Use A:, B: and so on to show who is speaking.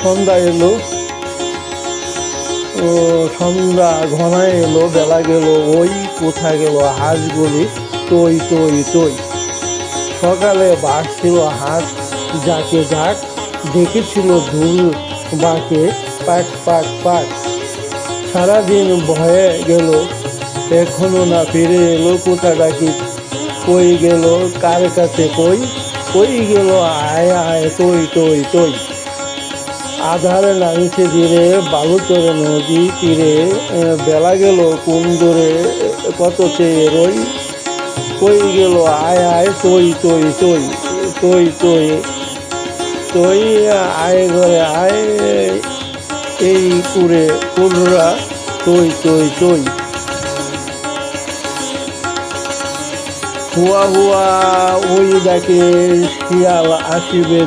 A: সন্ধ্যা এলো, ও সন্ধ্যা ঘনায় এলো, বেলা গেল, ওই কোথা গেল হাঁসগুলি টই টই টই। সকালে বাড়ছিল হাঁস যাকে যাক, দেখেছিল ধুল বাঁকে পাক পাক পাক। সারাদিন ভয়ে গেল, এখনো না ফিরে এলো, কোথাটা কি কই গেল, কার কাছে কই, কই গেল আয় আয় টই টই টই। আধারে নামিছে ধীরে বালুচরে নদী তীরে, বেলা গেল কোন দূরে কত চেয়ে রই, কই গেল আয় আয় টই টই টই টই টই টই। আয় ঘরে আয়, এই কুড়ে কুড়রা টই টই টই। হুয়া হুয়া ওই ডাকে শিয়াল আসিবে।